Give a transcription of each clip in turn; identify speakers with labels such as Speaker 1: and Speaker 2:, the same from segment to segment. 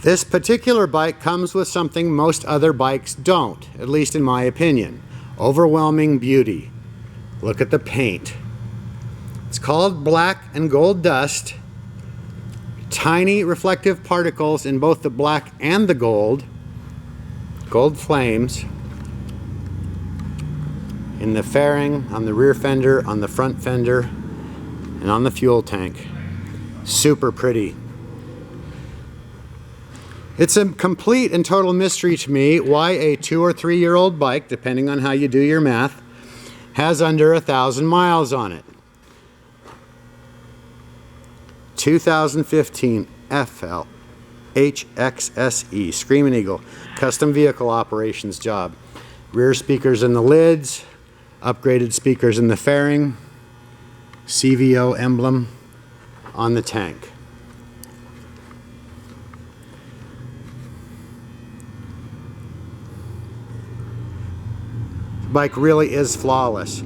Speaker 1: This particular bike comes with something most other bikes don't, at least in my opinion. Overwhelming beauty. Look at the paint. It's called black and gold dust. Tiny reflective particles in both the black and the gold. Gold flames. In the fairing, on the rear fender, on the front fender, and on the fuel tank. Super pretty. It's a complete and total mystery to me why a 2 or 3 year old bike, depending on how you do your math, has under 1,000 miles on it. 2015 FLHXSE Screaming Eagle custom vehicle operations job. Rear speakers in the lids, upgraded speakers in the fairing, CVO emblem on the tank. Bike really is flawless,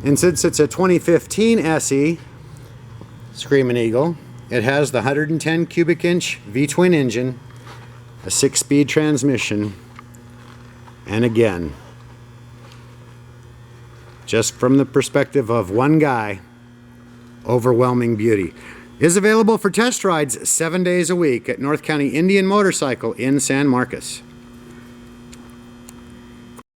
Speaker 1: and since it's a 2015 SE Screaming Eagle, it has the 110 cubic inch V-twin engine, a 6-speed transmission, and again, just from the perspective of one guy, overwhelming beauty. Is available for test rides 7 days a week at North County Indian Motorcycle in San Marcos.